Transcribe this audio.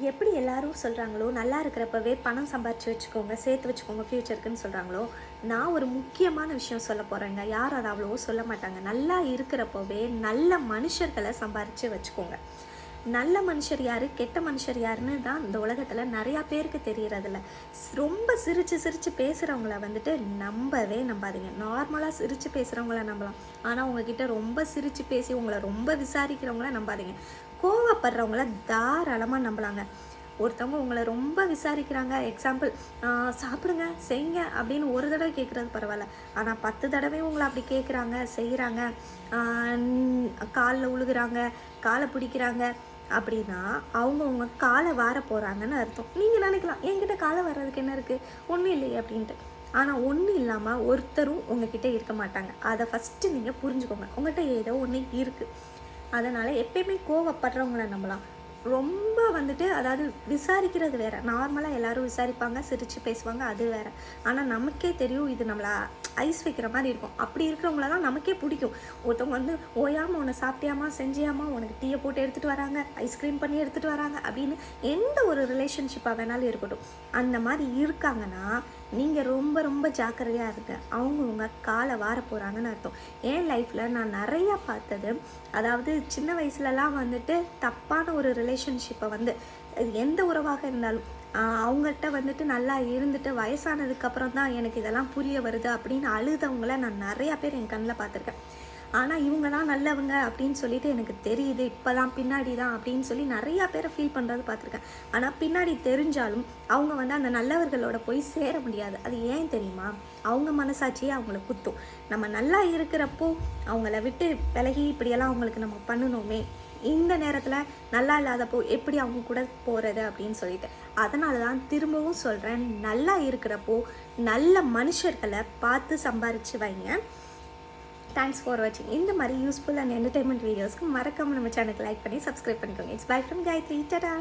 எப்படி எல்லாரும் சொல்கிறாங்களோ நல்லா இருக்கிறப்பவே பணம் சம்பாரித்து வச்சுக்கோங்க, சேர்த்து வச்சுக்கோங்க ஃப்யூச்சருக்குன்னு சொல்கிறாங்களோ, நான் ஒரு முக்கியமான விஷயம் சொல்ல போகிறேங்க. யாரும் அதை அவ்வளவோ சொல்ல மாட்டாங்க. நல்லா இருக்கிறப்பவே நல்ல மனுஷர்களை சம்பாரித்து வச்சுக்கோங்க. நல்ல மனுஷர் யார், கெட்ட மனுஷர் யாருன்னு தான் இந்த உலகத்தில் நிறையா பேருக்கு தெரியறதில்ல. ரொம்ப சிரித்து சிரித்து பேசுகிறவங்கள வந்துட்டு நம்பவே நம்பாதீங்க. நார்மலாக சிரித்து பேசுகிறவங்கள நம்பலாம், ஆனால் உங்ககிட்ட ரொம்ப சிரித்து பேசி உங்களை ரொம்ப விசாரிக்கிறவங்கள நம்பாதீங்க. கோவப்படுறவங்கள தாராளமாக நம்பலாங்க. ஒருத்தவங்க உங்களை ரொம்ப விசாரிக்கிறாங்க, எக்ஸாம்பிள் சாப்பிடுங்க செய்யுங்க அப்படின்னு ஒரு தடவை கேட்குறது பரவாயில்ல, ஆனால் 10 தடவை உங்களை அப்படி கேட்குறாங்க, செய்கிறாங்க, காலில் உழுகுறாங்க, காலை பிடிக்கிறாங்க அப்படின்னா அவங்க உங்கள் காலை வார போகிறாங்கன்னு அர்த்தம். நீங்கள் நினைக்கலாம் என்கிட்ட காலை வர்றதுக்கு என்ன இருக்குது, ஒன்றும் இல்லையே அப்படின்ட்டு. ஆனால் ஒன்றும் இல்லாமல் ஒருத்தரும் உங்ககிட்ட இருக்க மாட்டாங்க. அதை ஃபஸ்ட்டு நீங்கள் புரிஞ்சுக்கோங்க. உங்கள்கிட்ட ஏதோ ஒன்று இருக்குது. அதனால் எப்பயுமே கோவப்படுறவங்கள நம்பலாம். ரொம்ப வந்துட்டு அதாவது விசாரிக்கிறது வேறு. நார்மலாக எல்லோரும் விசாரிப்பாங்க, சிரித்து பேசுவாங்க, அது வேறு. ஆனால் நமக்கே தெரியும் இது நம்மளை ஐஸ் வைக்கிற மாதிரி இருக்கும். அப்படி இருக்கிறவங்கள தான் நமக்கே பிடிக்கும். ஒருத்தவங்க வந்து ஓயாமல் உன்னை சாப்பிட்டியாமா, செஞ்சியாமா, உனக்கு டீயை போட்டு எடுத்துகிட்டு வராங்க, ஐஸ்கிரீம் பண்ணி எடுத்துகிட்டு வராங்க அப்படின்னு எந்த ஒரு ரிலேஷன்ஷிப்பாக வேணாலும் இருக்கட்டும், அந்த மாதிரி இருக்காங்கன்னா நீங்கள் ரொம்ப ரொம்ப ஜாக்கிரதையாக இருங்க. அவங்க உங்கள் காலை வார போகிறாங்கன்னு அர்த்தம். என் லைஃப்பில் நான் நிறையா பார்த்தது, அதாவது சின்ன வயசுலலாம் வந்துட்டு தப்பான ஒரு ரிலேஷன்ஷிப்பை வந்து எந்த உறவாக இருந்தாலும் அவங்கள்ட்ட வந்துட்டு நல்லா இருந்துட்டு வயசானதுக்கப்புறம் தான் எனக்கு இதெல்லாம் புரிய வருது அப்படின்னு அழுதவங்கள நான் நிறையா பேர் என் கண்ணில் பார்த்துருக்கேன். ஆனால் இவங்க தான் நல்லவங்க அப்படின்னு சொல்லிட்டு எனக்கு தெரியுது இப்போ தான், பின்னாடி தான் அப்படின்னு சொல்லி நிறையா பேரை ஃபீல் பண்ணுறது பார்த்துருக்கேன். ஆனால் பின்னாடி தெரிஞ்சாலும் அவங்க வந்து அந்த நல்லவர்களோட போய் சேர முடியாது. அது ஏன் தெரியுமா? அவங்க மனசாட்சியே அவங்கள குத்தும். நம்ம நல்லா இருக்கிறப்போ அவங்கள விட்டு விலகி இப்படியெல்லாம் அவங்களுக்கு நம்ம பண்ணணுமே, இந்த நேரத்தில் நல்லா இல்லாதப்போ எப்படி அவங்க கூட போகிறது அப்படின்னு சொல்லிட்டு. அதனால தான் திரும்பவும் சொல்கிறேன், நல்லா இருக்கிறப்போ நல்ல மனுஷர்களை பார்த்து சம்பாரித்து வைங்க. தேங்க்ஸ் ஃபார் வாட்சிங். இந்த மாதிரி யூஸ்ஃபுல் அண்ட் என்டர்டைன்மெண்ட் வீடியோஸ்க்கு மறக்காமல் நம்ம சேனலுக்கு லைக் பண்ணி சப்ஸ்கிரைப் பண்ணிக்கோங்க. It's bye from Gayathri. Tata.